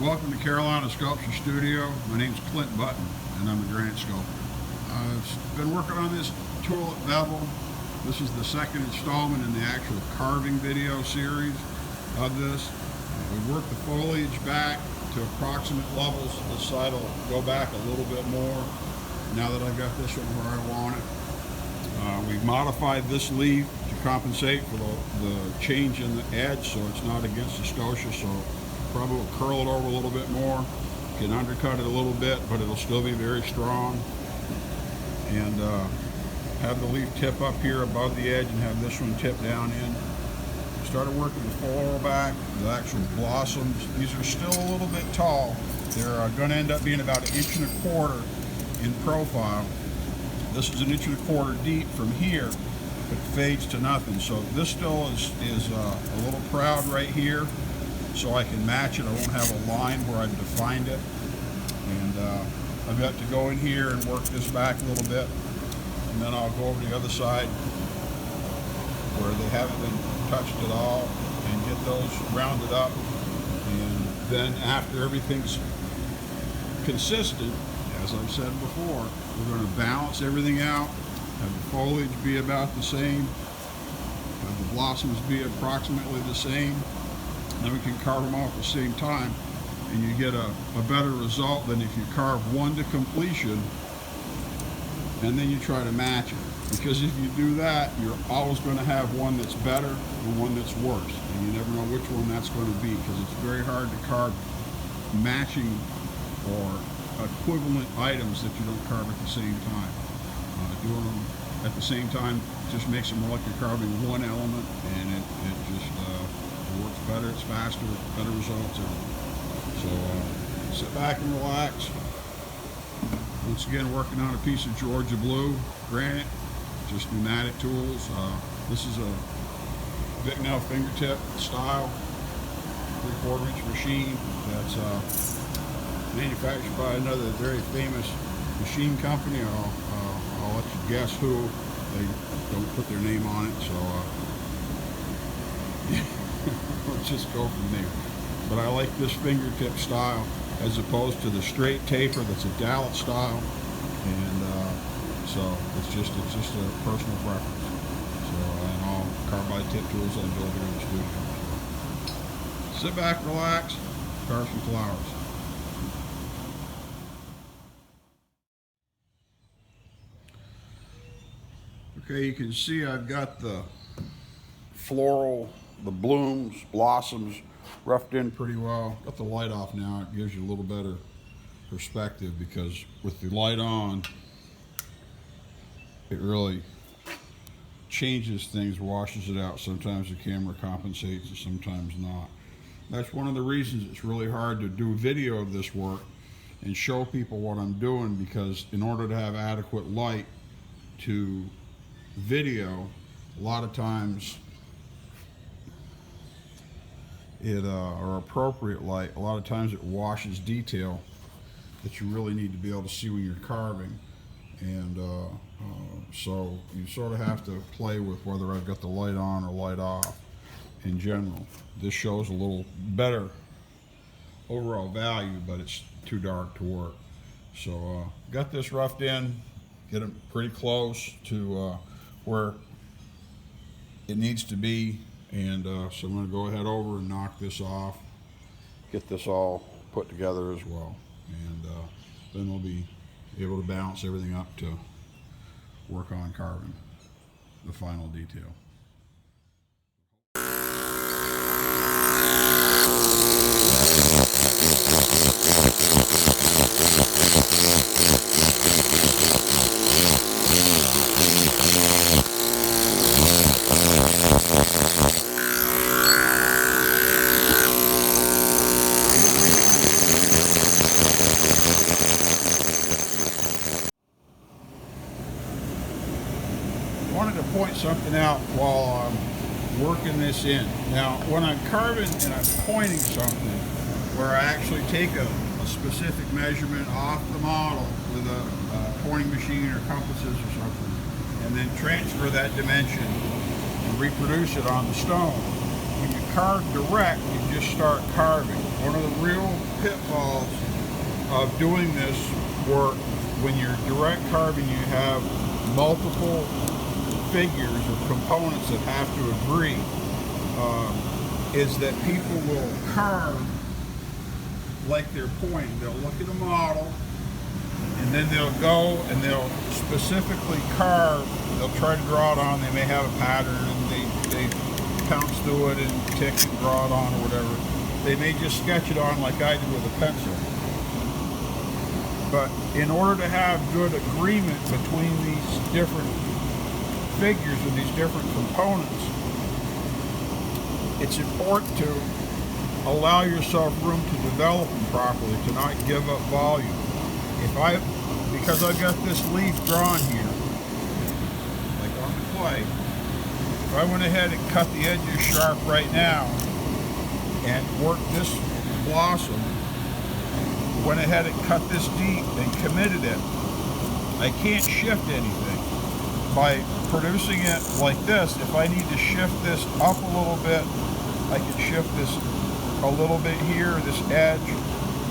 Welcome to Carolina Sculpture Studio. My name's Clint Button and I'm a granite sculptor. I've been working on this Tulip Bevel. This is the second installment in the actual carving video series of this. We worked the foliage back to approximate levels. This side will go back a little bit more now that I've got this one where I want it. We've modified this leaf to compensate for the change in the edge so it's not against the scotia, so probably will curl it over a little bit more. You can undercut it a little bit, but it'll still be very strong. And have the leaf tip up here above the edge and have this one tip down in. Started working the floral back, the actual blossoms. These are still a little bit tall. They're going to end up being about 1.25 inches in profile. This is 1.25 inches deep from here. It fades to nothing. So this still is a little proud right here. So I can match it. I won't have a line where I've defined it. And I've got to go in here and work this back a little bit. And then I'll go over to the other side where they haven't been touched at all and get those rounded up. And then after everything's consistent, as I've said before, we're going to balance everything out, have the foliage be about the same, have the blossoms be approximately the same. Then we can carve them off at the same time, and you get a better result than if you carve one to completion and then you try to match it. Because if you do that, you're always going to have one that's better and one that's worse, and you never know which one that's going to be, because it's very hard to carve matching or equivalent items that you don't carve at the same time. Doing them at the same time just makes it more like you're carving one element, and it just works better, it's faster, better results. So sit back and relax. Once again, working on a piece of Georgia blue granite, just pneumatic tools. This is a Bevel fingertip style 3/4 inch machine that's manufactured by another very famous machine company. I'll let you guess who. They don't put their name on it, so let's just go from there. But I like this fingertip style as opposed to the straight taper that's a Gallop style, and so it's just a personal preference. So and all carbide tip tools I build here in the studio. So sit back, relax, carve some flowers. Okay, you can see I've got the floral, the blooms, blossoms roughed in pretty well. Got the light off now. It gives you a little better perspective, because with the light on, it really changes things, washes it out. Sometimes the camera compensates and sometimes not. That's one of the reasons it's really hard to do video of this work and show people what I'm doing, because in order to have adequate light to video, a lot of times or appropriate light, a lot of times it washes detail that you really need to be able to see when you're carving. And so you sort of have to play with whether I've got the light on or light off in general. This shows a little better overall value, but it's too dark to work. So got this roughed in, get it pretty close to where it needs to be. And so I'm going to go ahead over and knock this off, get this all put together as well, and then we'll be able to balance everything up to work on carving the final detail. I wanted to point something out while I'm working this in. Now, when I'm carving and I'm pointing something, where I actually take a specific measurement off the model with a pointing machine or compasses or something, and then transfer that dimension and reproduce it on the stone, when you carve direct, you just start carving. One of the real pitfalls of doing this work, when you're direct carving, you have multiple figures or components that have to agree, is that people will carve like they're pointing. They'll look at a model, and then they'll go and they'll specifically carve. They'll try to draw it on. They may have a pattern, and they pounce through it and tick and draw it on or whatever. They may just sketch it on like I did with a pencil. But in order to have good agreement between these different figures and these different components, it's important to allow yourself room to develop them properly, to not give up volume. Because I've got this leaf drawn here, like on the clay, if I went ahead and cut the edges sharp right now and worked this blossom, went ahead and cut this deep and committed it, I can't shift anything. By producing it like this, if I need to shift this up a little bit, I can shift this a little bit here, this edge.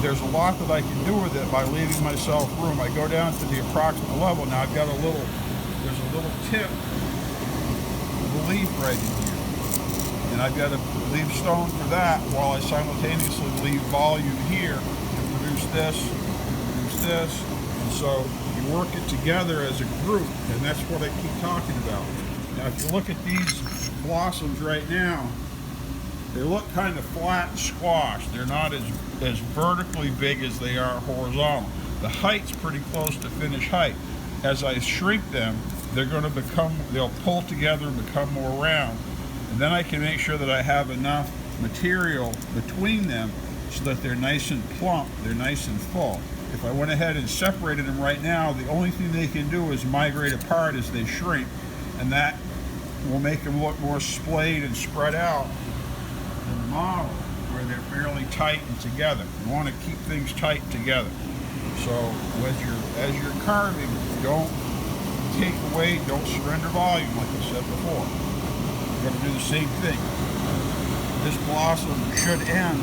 There's a lot that I can do with it by leaving myself room. I go down to the approximate level. Now I've got there's a little tip of the leaf right in here. And I've got to leave stone for that while I simultaneously leave volume here to produce this, and so you work it together as a group, and that's what I keep talking about. Now if you look at these blossoms right now, they look kind of flat and squashed. They're not as vertically big as they are horizontal. The height's pretty close to finished height. As I shrink them, they'll pull together and become more round. And then I can make sure that I have enough material between them so that they're nice and plump, they're nice and full. If I went ahead and separated them right now, the only thing they can do is migrate apart as they shrink, and that will make them look more splayed and spread out in the model where they're fairly tight and together. You want to keep things tight together. So as you're carving, don't take away, don't surrender volume like I said before. You're going to do the same thing. This blossom should end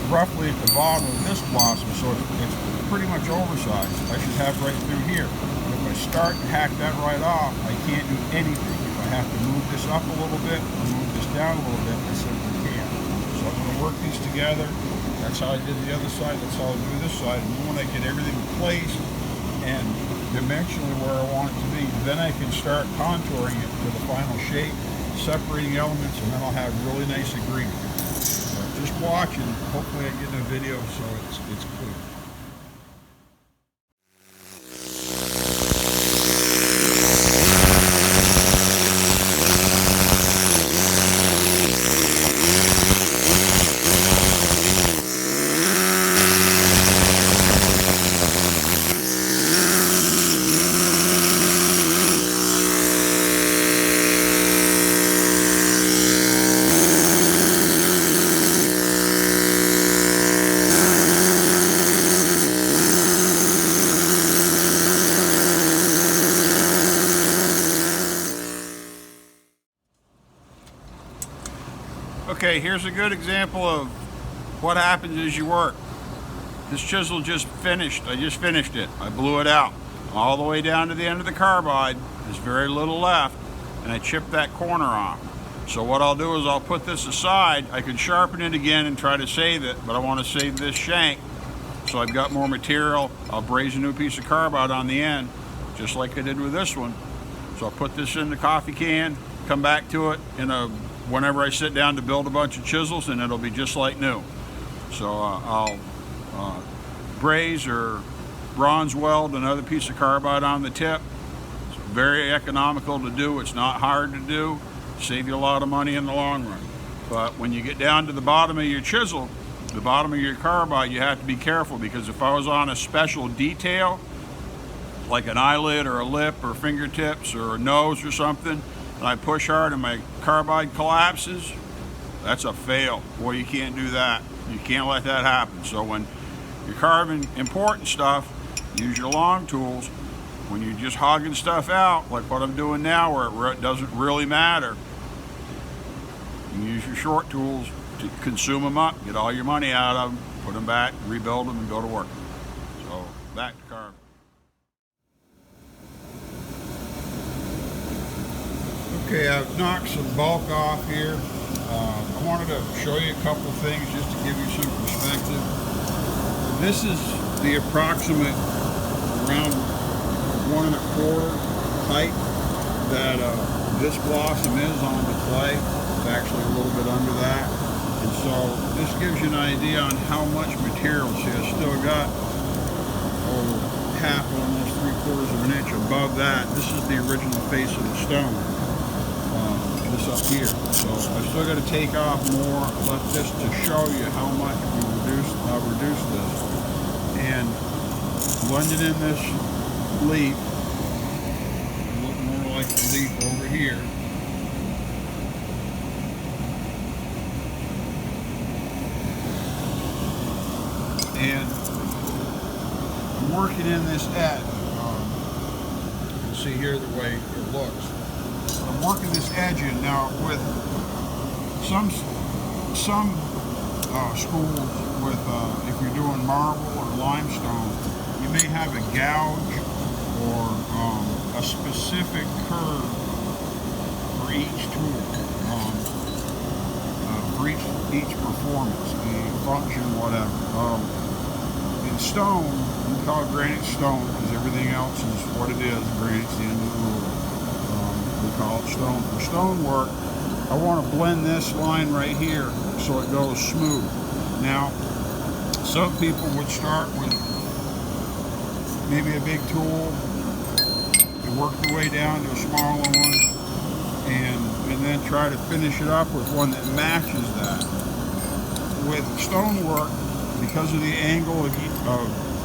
roughly at the bottom of this blossom, so it's pretty much oversized. I should have right through here. But if I start and hack that right off, I can't do anything. If I have to move this up a little bit or move this down a little bit, I simply can't. So I'm going to work these together. That's how I did the other side. That's how I do this side. And then when I get everything placed and dimensionally where I want it to be, then I can start contouring it to the final shape, separating elements, and then I'll have really nice agreement. Just watching, hopefully I get in a video so it's clear. Okay, here's a good example of what happens as you work. This chisel just finished. I just finished it. I blew it out all the way down to the end of the carbide. There's very little left, and I chipped that corner off. So what I'll do is I'll put this aside. I can sharpen it again and try to save it, but I want to save this shank. So I've got more material. I'll braze a new piece of carbide on the end, just like I did with this one. So I'll put this in the coffee can, come back to it whenever I sit down to build a bunch of chisels, and it'll be just like new. So I'll braze or bronze weld another piece of carbide on the tip. It's very economical to do. It's not hard to do. Save you a lot of money in the long run. But when you get down to the bottom of your chisel, the bottom of your carbide, you have to be careful, because if I was on a special detail, like an eyelid or a lip or fingertips or a nose or something, and I push hard and my carbide collapses, that's a fail. Boy, you can't do that. You can't let that happen. So when you're carving important stuff, use your long tools. When you're just hogging stuff out, like what I'm doing now, where it doesn't really matter, You use your short tools to consume them up, get all your money out of them, put them back, rebuild them, and go to work. So back to carving. Okay, I've knocked some bulk off here. I wanted to show you a couple things just to give you some perspective. This is the approximate around 1 1/4 height that this blossom is on the clay. It's actually a little bit under that. And so this gives you an idea on how much material. See, I still got half, almost 3/4 of an inch above that. This is the original face of the stone. This up here. So I still got to take off more, but just to show you how much I've reduced this. And blended in this leaf, look more like the leaf over here. And I'm working in this edge. You can see here the way it looks. I'm working this edge in now with some schools with if you're doing marble or limestone, you may have a gouge or a specific curve for each tool, for each performance, the function, whatever. In stone, we call it granite stone because everything else is what it is. Granite's the end of the ruler. We call it stone. For stone work, I want to blend this line right here so it goes smooth. Now, some people would start with maybe a big tool and work their way down to a smaller one, and then try to finish it up with one that matches that. With stone work, because of the angle of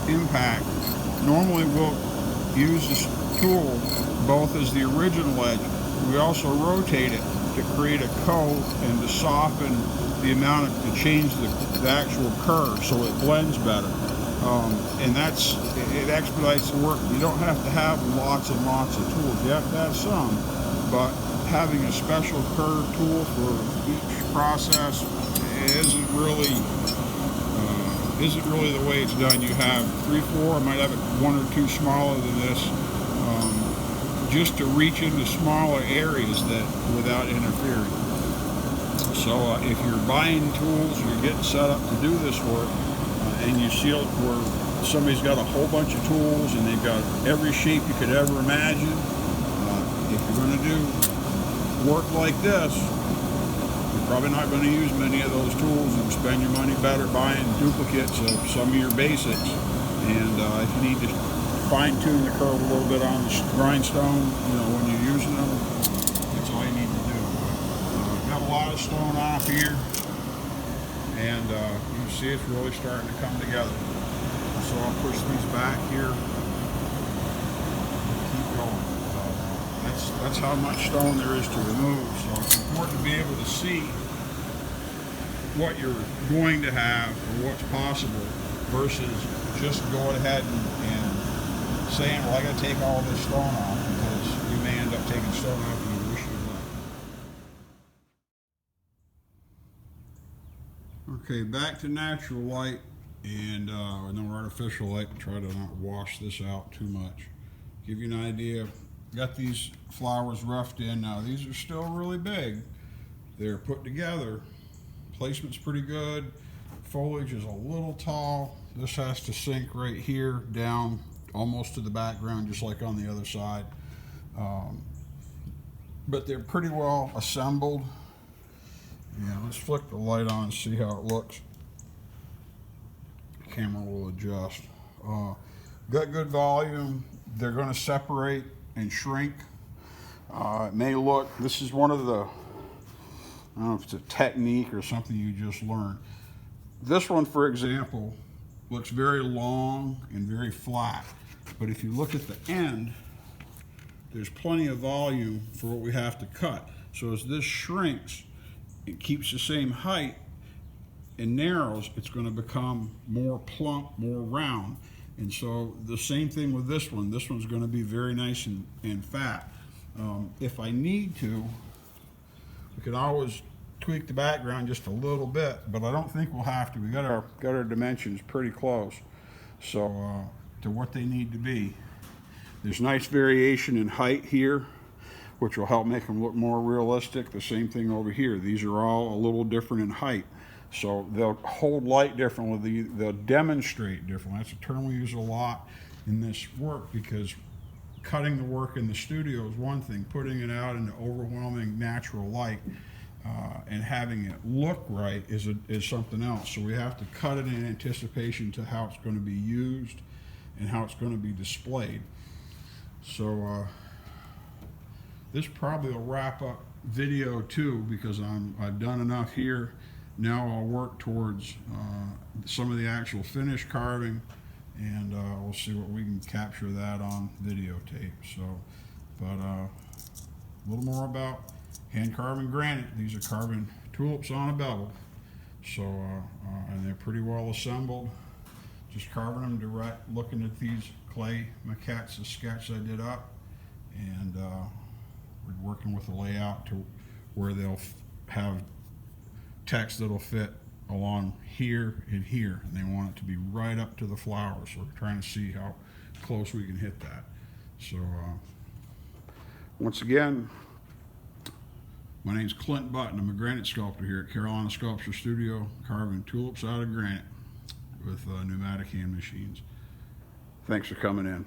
impact, normally we'll use this tool both as the original edge. We also rotate it to create a coat and to soften the amount of, to change the actual curve so it blends better. And it expedites the work. You don't have to have lots and lots of tools. You have to have some, but having a special curve tool for each process isn't really the way it's done. You have 3, 4, I might have it 1 or 2 smaller than this, just to reach into smaller areas that without interfering. So if you're buying tools, you're getting set up to do this work, and you see where somebody's got a whole bunch of tools and they've got every shape you could ever imagine, if you're going to do work like this, you're probably not going to use many of those tools and spend your money better buying duplicates of some of your basics. And if you need to fine-tune the curve a little bit on the grindstone, when you're using them, that's all you need to do. Got a lot of stone off here, and you can see it's really starting to come together. So I'll push these back here, keep going. That's how much stone there is to remove. So it's important to be able to see what you're going to have or what's possible versus just going ahead and saying, well, I got to take all this stone off, because you may end up taking stone off and you wish you left. Okay, back to natural light and no artificial light. Try to not wash this out too much. Give you an idea. Got these flowers roughed in. Now these are still really big. They're put together. Placement's pretty good. Foliage is a little tall. This has to sink right here down almost to the background, just like on the other side. But they're pretty well assembled. Yeah, let's flick the light on and see how it looks. The camera will adjust. Got good volume. They're going to separate and shrink. It may look, this is one of the, I don't know if it's a technique or something you just learned. This one, for example, looks very long and very flat. But if you look at the end, there's plenty of volume for what we have to cut. So as this shrinks, it keeps the same height and narrows, it's going to become more plump, more round. And so the same thing with this one. This one's going to be very nice and fat. If I need to, we could always tweak the background just a little bit, but I don't think we'll have to. We got our dimensions pretty close, so to what they need to be. There's nice variation in height here, which will help make them look more realistic. The same thing over here. These are all a little different in height, so they'll hold light differently. They'll demonstrate differently. That's a term we use a lot in this work, because cutting the work in the studio is one thing, putting it out into overwhelming natural light and having it look right is something else. So we have to cut it in anticipation to how it's going to be used and how it's going to be displayed. So this probably will wrap up video 2, because I've done enough here. Now I'll work towards some of the actual finished carving, and we'll see what we can capture that on videotape. So, but a little more about hand carving granite. These are carving tulips on a bevel. So, and they're pretty well assembled. Just carving them direct, looking at these clay maquettes, the sketch I did up, and we're working with a layout to where they'll have text that'll fit along here and here, and they want it to be right up to the flowers. So we're trying to see how close we can hit that. So once again, my name's Clint Button. I'm a granite sculptor here at Carolina Sculpture Studio, carving tulips out of granite with pneumatic hand machines. Thanks for coming in.